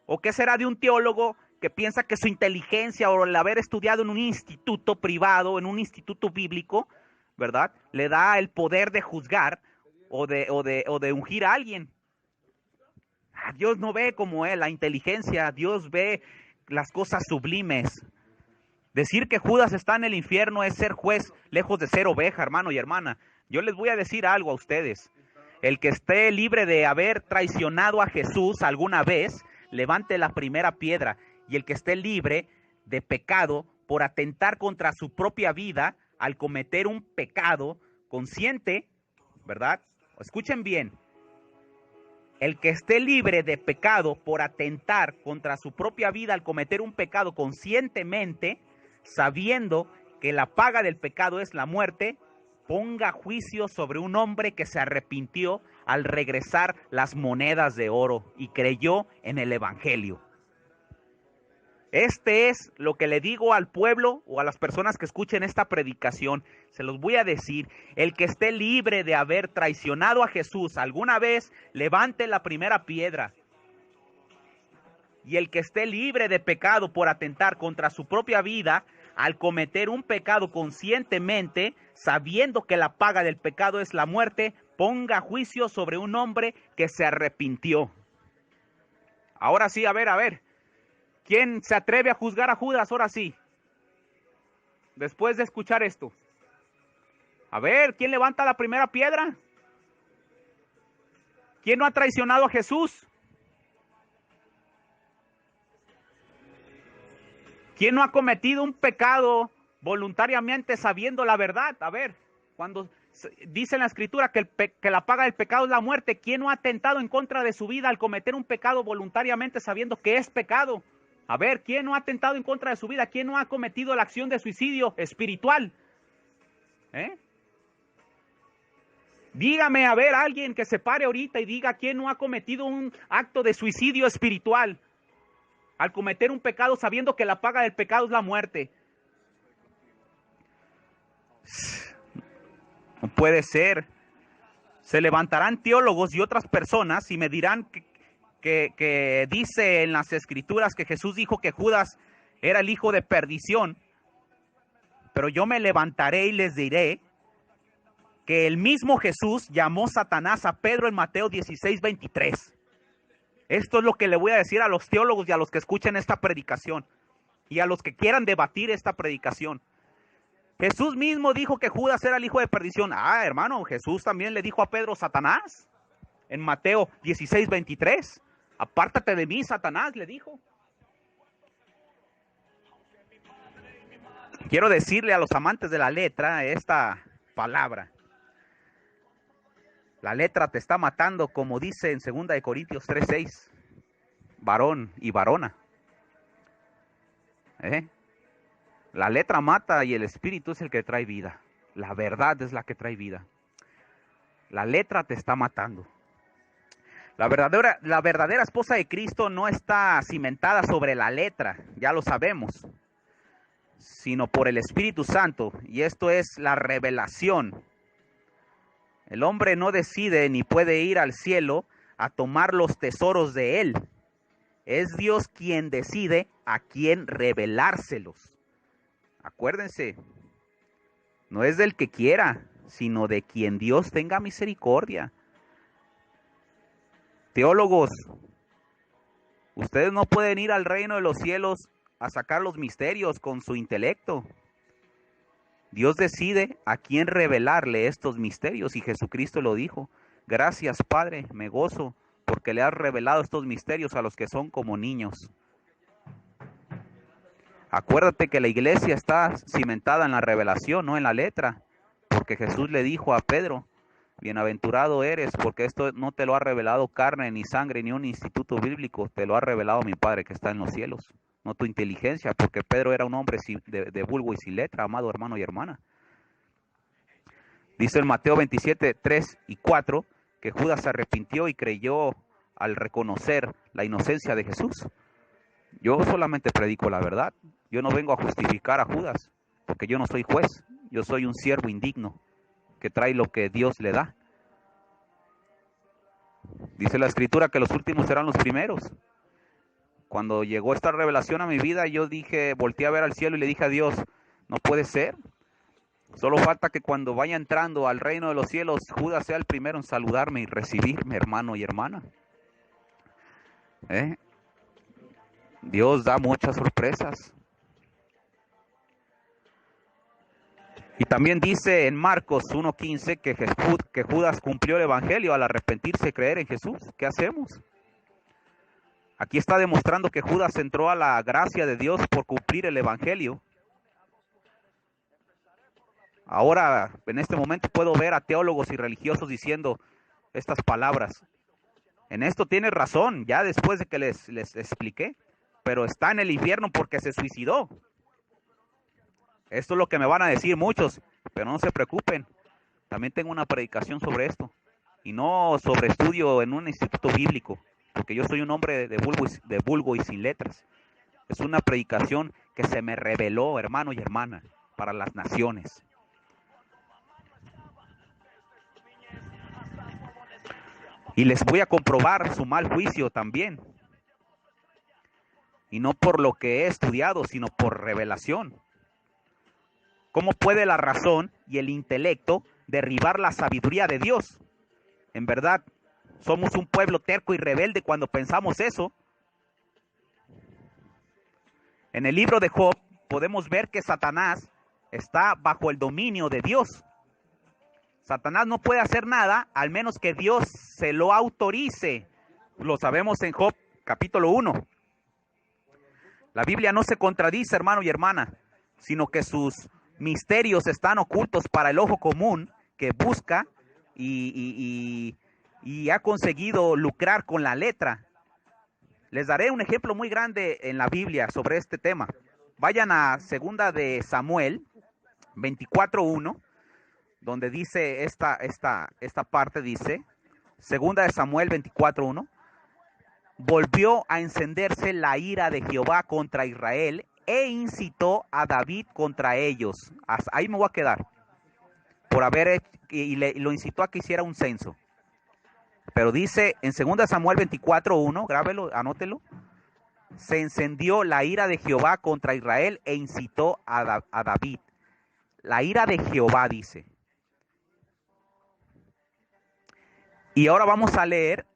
¿O qué será de un teólogo que piensa que su inteligencia o el haber estudiado en un instituto privado, en un instituto bíblico, ¿verdad?, le da el poder de juzgar o de ungir a alguien? Dios no ve como la inteligencia, Dios ve las cosas sublimes. Decir que Judas está en el infierno es ser juez, lejos de ser oveja, hermano y hermana. Yo les voy a decir algo a ustedes. El que esté libre de haber traicionado a Jesús alguna vez, levante la primera piedra. Y el que esté libre de pecado por atentar contra su propia vida al cometer un pecado consciente, ¿verdad? Escuchen bien. El que esté libre de pecado por atentar contra su propia vida al cometer un pecado conscientemente, sabiendo que la paga del pecado es la muerte, ponga juicio sobre un hombre que se arrepintió al regresar las monedas de oro y creyó en el evangelio. Este es lo que le digo al pueblo o a las personas que escuchen esta predicación. Se los voy a decir, el que esté libre de haber traicionado a Jesús alguna vez, levante la primera piedra. Y el que esté libre de pecado por atentar contra su propia vida, al cometer un pecado conscientemente, sabiendo que la paga del pecado es la muerte, ponga juicio sobre un hombre que se arrepintió. Ahora sí, a ver. ¿Quién se atreve a juzgar a Judas ahora sí? Después de escuchar esto. A ver, ¿quién levanta la primera piedra? ¿Quién no ha traicionado a Jesús? ¿Quién no ha cometido un pecado voluntariamente sabiendo la verdad? A ver, cuando dice en la Escritura que la paga del pecado es la muerte, ¿quién no ha atentado en contra de su vida al cometer un pecado voluntariamente sabiendo que es pecado? A ver, ¿quién no ha atentado en contra de su vida? ¿Quién no ha cometido la acción de suicidio espiritual? Dígame, a ver, alguien que se pare ahorita y diga quién no ha cometido un acto de suicidio espiritual al cometer un pecado sabiendo que la paga del pecado es la muerte. No puede ser. Se levantarán teólogos y otras personas y me dirán que dice en las Escrituras que Jesús dijo que Judas era el hijo de perdición, pero yo me levantaré y les diré que el mismo Jesús llamó Satanás a Pedro en Mateo 16:23. Esto es lo que le voy a decir a los teólogos y a los que escuchen esta predicación y a los que quieran debatir esta predicación. Jesús mismo dijo que Judas era el hijo de perdición. Hermano, Jesús también le dijo a Pedro Satanás en Mateo 16:23. Apártate de mí, Satanás, le dijo. Quiero decirle a los amantes de la letra esta palabra. La letra te está matando, como dice en 2 Corintios 3:6. Varón y varona. La letra mata y el espíritu es el que trae vida. La verdad es la que trae vida. La letra te está matando. La verdadera esposa de Cristo no está cimentada sobre la letra, ya lo sabemos, sino por el Espíritu Santo, y esto es la revelación. El hombre no decide ni puede ir al cielo a tomar los tesoros de él. Es Dios quien decide a quién revelárselos. Acuérdense, no es del que quiera, sino de quien Dios tenga misericordia. Teólogos, ustedes no pueden ir al reino de los cielos a sacar los misterios con su intelecto. Dios decide a quién revelarle estos misterios y Jesucristo lo dijo. Gracias, Padre, me gozo porque le has revelado estos misterios a los que son como niños. Acuérdate que la iglesia está cimentada en la revelación, no en la letra, porque Jesús le dijo a Pedro, bienaventurado eres, porque esto no te lo ha revelado carne ni sangre ni un instituto bíblico, te lo ha revelado mi Padre que está en los cielos, no tu inteligencia, porque Pedro era un hombre de vulgo y sin letra, amado hermano y hermana. Dice en Mateo 27, 3 y 4, que Judas se arrepintió y creyó al reconocer la inocencia de Jesús. Yo solamente predico la verdad. Yo no vengo a justificar a Judas, porque yo no soy juez. Yo soy un siervo indigno que trae lo que Dios le da. Dice la Escritura que los últimos serán los primeros. Cuando llegó esta revelación a mi vida, yo volteé a ver al cielo y le dije a Dios, no puede ser. Solo falta que cuando vaya entrando al reino de los cielos, Judas sea el primero en saludarme y recibirme, hermano y hermana. Dios da muchas sorpresas. Y también dice en Marcos 1:15 que Judas cumplió el evangelio al arrepentirse y creer en Jesús. ¿Qué hacemos? Aquí está demostrando que Judas entró a la gracia de Dios por cumplir el evangelio. Ahora, en este momento puedo ver a teólogos y religiosos diciendo estas palabras. En esto tienes razón, ya después de que les expliqué, pero está en el infierno porque se suicidó. Esto es lo que me van a decir muchos, pero no se preocupen. También tengo una predicación sobre esto, y no sobre estudio en un instituto bíblico, porque yo soy un hombre de vulgo y sin letras. Es una predicación que se me reveló, hermano y hermana, para las naciones. Y les voy a comprobar su mal juicio también. Y no por lo que he estudiado, sino por revelación. ¿Cómo puede la razón y el intelecto derribar la sabiduría de Dios? En verdad, somos un pueblo terco y rebelde cuando pensamos eso. En el libro de Job podemos ver que Satanás está bajo el dominio de Dios. Satanás no puede hacer nada al menos que Dios se lo autorice. Lo sabemos en Job capítulo 1. La Biblia no se contradice, hermano y hermana, sino que sus misterios están ocultos para el ojo común que busca y ha conseguido lucrar con la letra. Les daré un ejemplo muy grande en la Biblia sobre este tema. Vayan a 2 de Samuel 24:1. Donde dice esta parte, dice, 2 de Samuel 24:1, volvió a encenderse la ira de Jehová contra Israel e incitó a David contra ellos. Hasta ahí me voy a quedar. Por haber lo incitó a que hiciera un censo. Pero dice en 2 de Samuel 24:1, grábelo, anótelo, se encendió la ira de Jehová contra Israel e incitó a David. La ira de Jehová, dice. Y ahora vamos a leer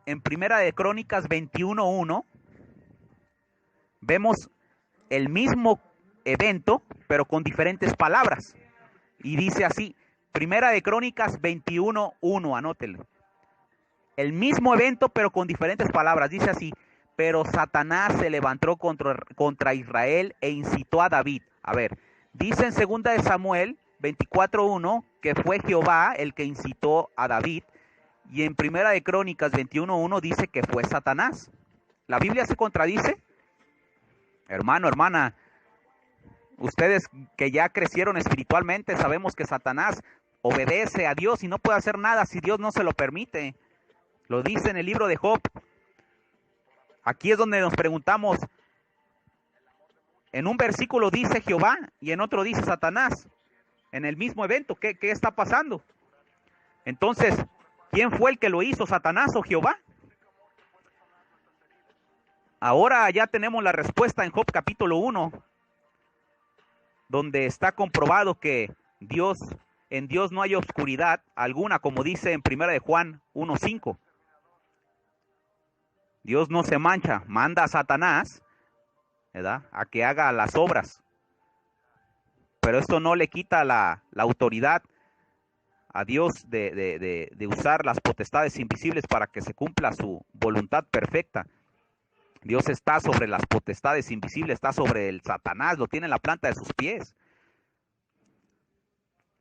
en Primera de Crónicas 21:1. Vemos el mismo evento, pero con diferentes palabras. Y dice así, Primera de Crónicas 21:1, anótelo. El mismo evento, pero con diferentes palabras. Dice así, pero Satanás se levantó contra Israel e incitó a David. A ver, dice en 2 de Samuel 24:1 que fue Jehová el que incitó a David, y en Primera de Crónicas 21:1 dice que fue Satanás. ¿La Biblia se contradice? Hermano, hermana, ustedes que ya crecieron espiritualmente, sabemos que Satanás obedece a Dios y no puede hacer nada si Dios no se lo permite. Lo dice en el libro de Job. Aquí es donde nos preguntamos, en un versículo dice Jehová y en otro dice Satanás. En el mismo evento, ¿qué está pasando? Entonces, ¿quién fue el que lo hizo, Satanás o Jehová? Ahora ya tenemos la respuesta en Job capítulo 1, donde está comprobado que en Dios no hay oscuridad alguna, como dice en 1 de Juan 1:5. Dios no se mancha, manda a Satanás, ¿verdad?, a que haga las obras. Pero esto no le quita la autoridad a Dios de usar las potestades invisibles para que se cumpla su voluntad perfecta. Dios está sobre las potestades invisibles, está sobre el Satanás, lo tiene en la planta de sus pies.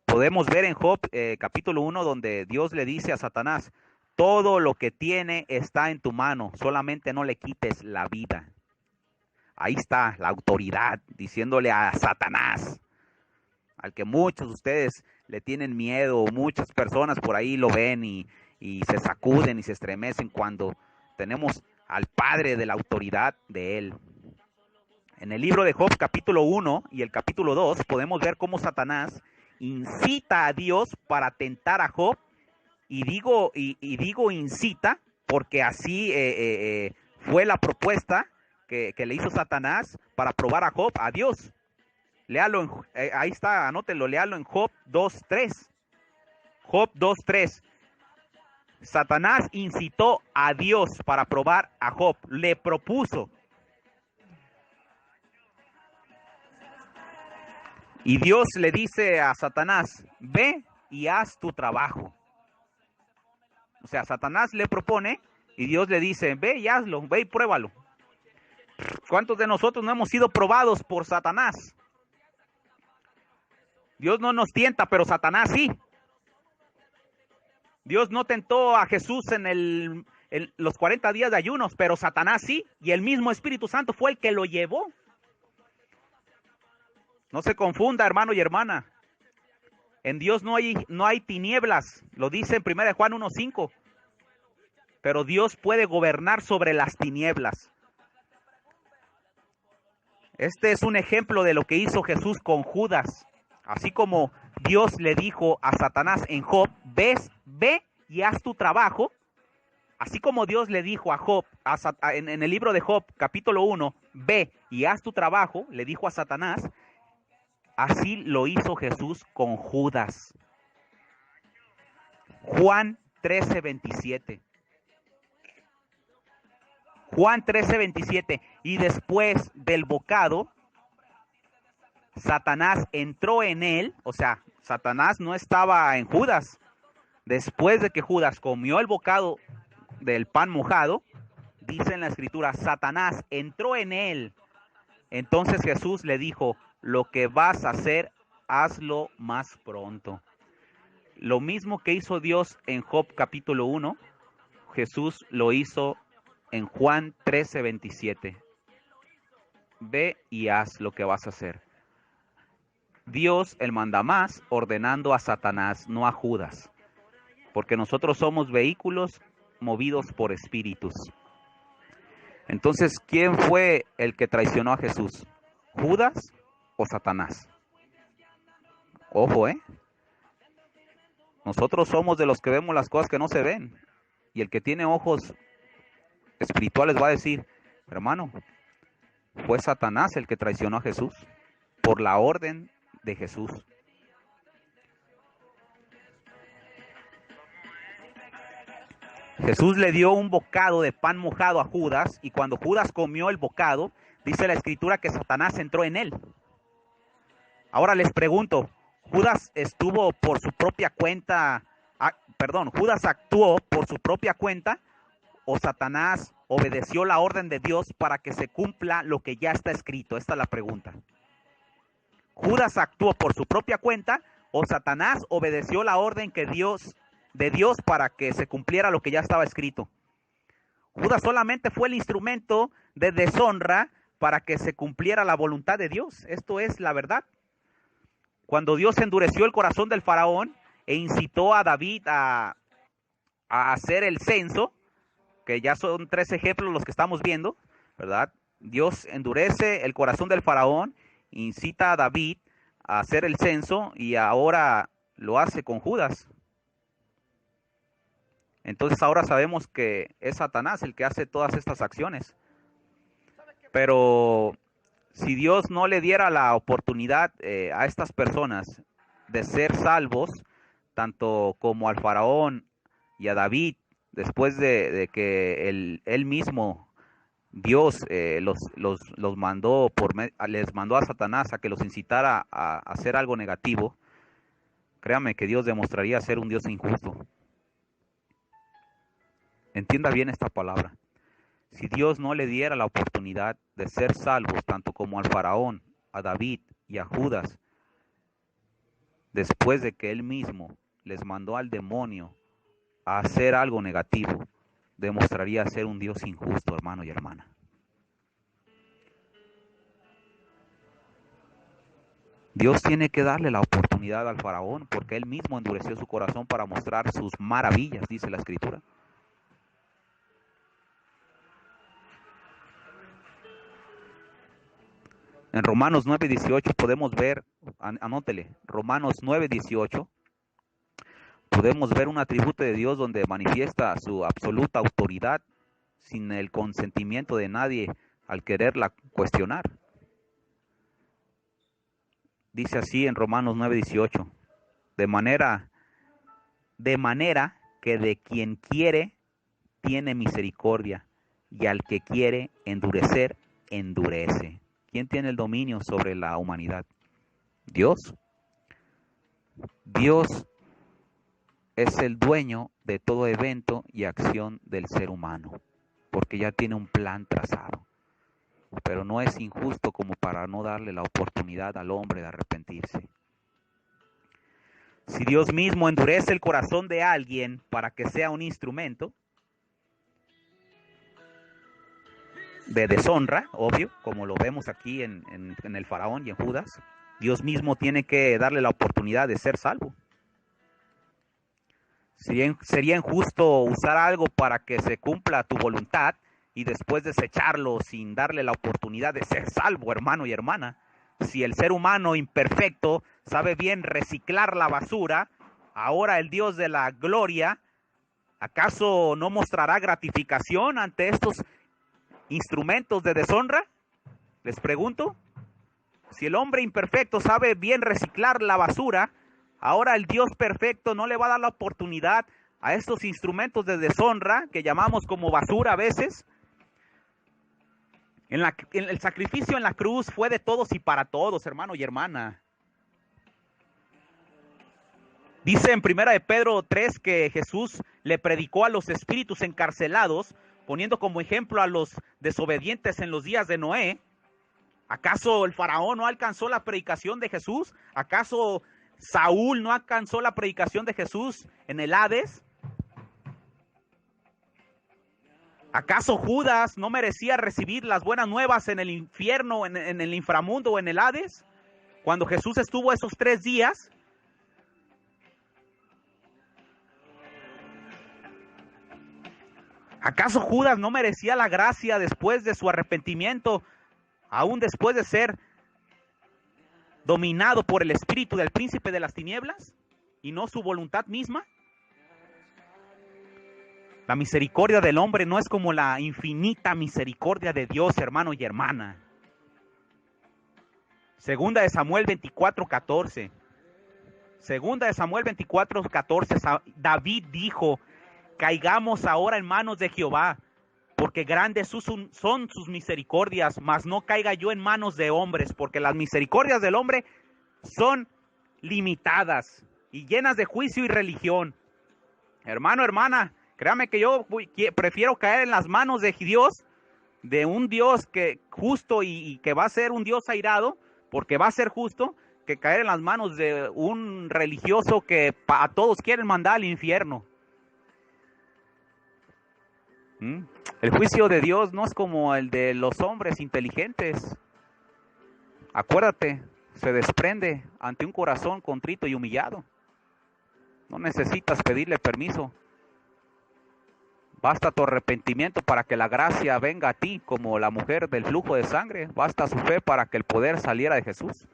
Podemos ver en Job capítulo 1 donde Dios le dice a Satanás, todo lo que tiene está en tu mano, solamente no le quites la vida. Ahí está la autoridad diciéndole a Satanás, al que muchos de ustedes le tienen miedo, muchas personas por ahí lo ven y se sacuden y se estremecen cuando tenemos al Padre de la autoridad de Él. En el libro de Job capítulo 1 y el capítulo 2 podemos ver cómo Satanás incita a Dios para tentar a Job, y digo incita porque así fue la propuesta que le hizo Satanás para probar a Job, a Dios. Léalo, ahí está, anótelo, léalo en Job 2.3. Job 2.3. Satanás incitó a Dios para probar a Job, le propuso. Y Dios le dice a Satanás, ve y haz tu trabajo. O sea, Satanás le propone y Dios le dice, ve y hazlo, ve y pruébalo. ¿Cuántos de nosotros no hemos sido probados por Satanás? Dios no nos tienta, pero Satanás sí. Dios no tentó a Jesús en los 40 días de ayunos, pero Satanás sí. Y el mismo Espíritu Santo fue el que lo llevó. No se confunda, hermano y hermana. En Dios no hay tinieblas. Lo dice en 1 Juan 1:5. Pero Dios puede gobernar sobre las tinieblas. Este es un ejemplo de lo que hizo Jesús con Judas. Así como Dios le dijo a Satanás en Job, ve y haz tu trabajo. Así como Dios le dijo a Job, en el libro de Job, capítulo 1, ve y haz tu trabajo, le dijo a Satanás, así lo hizo Jesús con Judas. Juan 13:27. Juan 13:27. Y después del bocado, Satanás entró en él, o sea, Satanás no estaba en Judas. Después de que Judas comió el bocado del pan mojado, dice en la escritura, Satanás entró en él. Entonces Jesús le dijo, lo que vas a hacer, hazlo más pronto. Lo mismo que hizo Dios en Job capítulo 1, Jesús lo hizo en Juan 13:27. Ve y haz lo que vas a hacer. Dios, el mandamás, ordenando a Satanás, no a Judas, porque nosotros somos vehículos movidos por espíritus. Entonces, ¿quién fue el que traicionó a Jesús? ¿Judas o Satanás? Ojo, nosotros somos de los que vemos las cosas que no se ven, y el que tiene ojos espirituales va a decir, hermano, fue Satanás el que traicionó a Jesús por la orden de Jesús. Jesús le dio un bocado de pan mojado a Judas, y cuando Judas comió el bocado, dice la escritura que Satanás entró en él. Ahora les pregunto, ¿Judas estuvo por su propia cuenta, Judas actuó por su propia cuenta, o Satanás obedeció la orden de Dios para que se cumpla lo que ya está escrito? Esta es la pregunta. ¿Judas actuó por su propia cuenta o Satanás obedeció la orden de Dios para que se cumpliera lo que ya estaba escrito? Judas solamente fue el instrumento de deshonra para que se cumpliera la voluntad de Dios. Esto es la verdad. Cuando Dios endureció el corazón del faraón e incitó a David a hacer el censo, que ya son 3 ejemplos los que estamos viendo, ¿verdad? Dios endurece el corazón del faraón, incita a David a hacer el censo y ahora lo hace con Judas. Entonces ahora sabemos que es Satanás el que hace todas estas acciones. Pero si Dios no le diera la oportunidad a estas personas de ser salvos, tanto como al faraón y a David, después de que él mismo, Dios, los mandó les mandó a Satanás a que los incitara a hacer algo negativo, créame que Dios demostraría ser un Dios injusto. Entienda bien esta palabra. Si Dios no le diera la oportunidad de ser salvos, tanto como al faraón, a David y a Judas, después de que él mismo les mandó al demonio a hacer algo negativo, demostraría ser un Dios injusto, hermano y hermana. Dios tiene que darle la oportunidad al faraón porque él mismo endureció su corazón para mostrar sus maravillas, dice la Escritura. En Romanos 9:18 podemos ver, anótele, Romanos 9:18, podemos ver un atributo de Dios donde manifiesta su absoluta autoridad sin el consentimiento de nadie al quererla cuestionar. Dice así en Romanos 9:18, de manera que de quien quiere tiene misericordia, y al que quiere endurecer, endurece. ¿Quién tiene el dominio sobre la humanidad? Dios. Dios es el dueño de todo evento y acción del ser humano, porque ya tiene un plan trazado. Pero no es injusto como para no darle la oportunidad al hombre de arrepentirse. Si Dios mismo endurece el corazón de alguien para que sea un instrumento de deshonra, obvio, como lo vemos aquí en el faraón y en Judas, Dios mismo tiene que darle la oportunidad de ser salvo. Sería injusto usar algo para que se cumpla tu voluntad y después desecharlo sin darle la oportunidad de ser salvo, hermano y hermana. Si el ser humano imperfecto sabe bien reciclar la basura, ahora el Dios de la gloria, ¿acaso no mostrará gratificación ante estos instrumentos de deshonra? Les pregunto. Si el hombre imperfecto sabe bien reciclar la basura, ahora el Dios perfecto no le va a dar la oportunidad a estos instrumentos de deshonra que llamamos como basura a veces. El sacrificio en la cruz fue de todos y para todos, hermano y hermana. Dice en 1 de Pedro 3 que Jesús le predicó a los espíritus encarcelados, poniendo como ejemplo a los desobedientes en los días de Noé. ¿Acaso el faraón no alcanzó la predicación de Jesús? ¿Acaso Saúl no alcanzó la predicación de Jesús en el Hades? ¿Acaso Judas no merecía recibir las buenas nuevas en el infierno, en el inframundo o en el Hades? Cuando Jesús estuvo esos 3 días. ¿Acaso Judas no merecía la gracia después de su arrepentimiento, aún después de ser dominado por el espíritu del príncipe de las tinieblas y no su voluntad misma? La misericordia del hombre no es como la infinita misericordia de Dios, hermano y hermana. Segunda de Samuel 24:14. Segunda de Samuel 24:14. David dijo: caigamos ahora en manos de Jehová, porque grandes son sus misericordias, mas no caiga yo en manos de hombres, porque las misericordias del hombre son limitadas y llenas de juicio y religión. Hermano, hermana, créame que yo prefiero caer en las manos de Dios, de un Dios que justo y que va a ser un Dios airado, porque va a ser justo, que caer en las manos de un religioso que a todos quieren mandar al infierno. El juicio de Dios no es como el de los hombres inteligentes. Acuérdate, se desprende ante un corazón contrito y humillado. No necesitas pedirle permiso. Basta tu arrepentimiento para que la gracia venga a ti, como la mujer del flujo de sangre. Basta su fe para que el poder saliera de Jesús.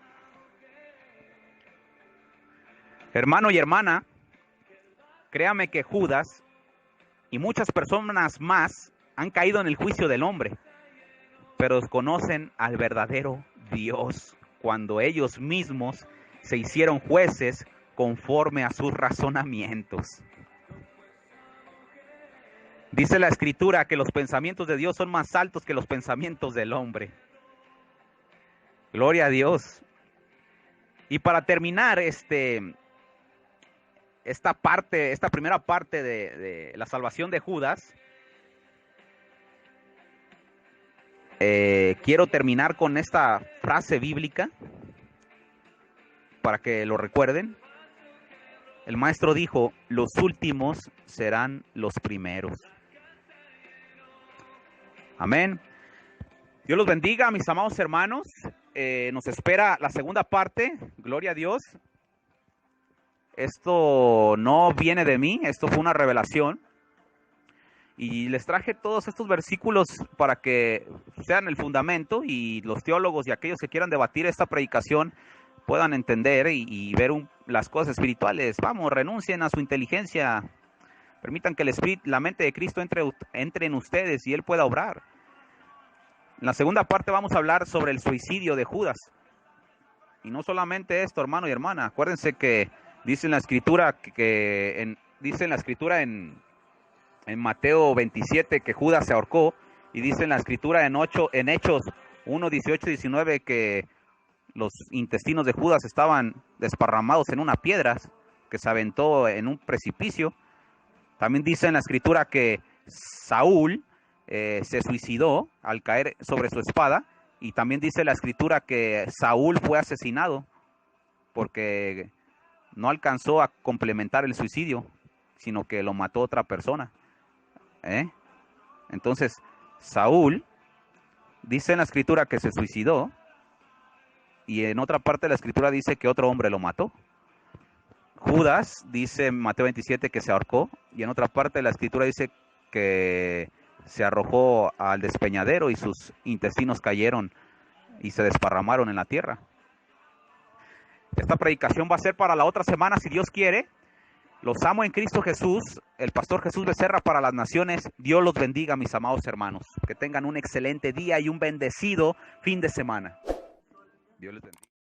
Hermano y hermana, créame que Judas y muchas personas más han caído en el juicio del hombre, pero desconocen al verdadero Dios cuando ellos mismos se hicieron jueces conforme a sus razonamientos. Dice la Escritura que los pensamientos de Dios son más altos que los pensamientos del hombre. Gloria a Dios. Y para terminar esta primera parte de la salvación de Judas, quiero terminar con esta frase bíblica para que lo recuerden. El maestro dijo, los últimos serán los primeros. Amén. Dios los bendiga, mis amados hermanos. Nos espera la segunda parte. Gloria a Dios. Esto no viene de mí, esto fue una revelación. Y les traje todos estos versículos para que sean el fundamento y los teólogos y aquellos que quieran debatir esta predicación puedan entender y ver las cosas espirituales. Vamos, renuncien a su inteligencia. Permitan que el Espíritu, la mente de Cristo entre en ustedes y Él pueda obrar. En la segunda parte vamos a hablar sobre el suicidio de Judas. Y no solamente esto, hermano y hermana. Acuérdense que dice en la Escritura en Mateo 27 que Judas se ahorcó. Y dice en la Escritura en Hechos 1, 18 y 19 que los intestinos de Judas estaban desparramados en una piedra que se aventó en un precipicio. También dice en la Escritura que Saúl se suicidó al caer sobre su espada. Y también dice la Escritura que Saúl fue asesinado porque no alcanzó a complementar el suicidio, sino que lo mató otra persona. Entonces, Saúl dice en la Escritura que se suicidó. Y en otra parte de la Escritura dice que otro hombre lo mató. Judas dice en Mateo 27 que se ahorcó. Y en otra parte de la Escritura dice que se arrojó al despeñadero y sus intestinos cayeron y se desparramaron en la tierra. Esta predicación va a ser para la otra semana, si Dios quiere. Los amo en Cristo Jesús. El pastor Jesús Becerra para las naciones. Dios los bendiga, mis amados hermanos. Que tengan un excelente día y un bendecido fin de semana. Dios les bendiga.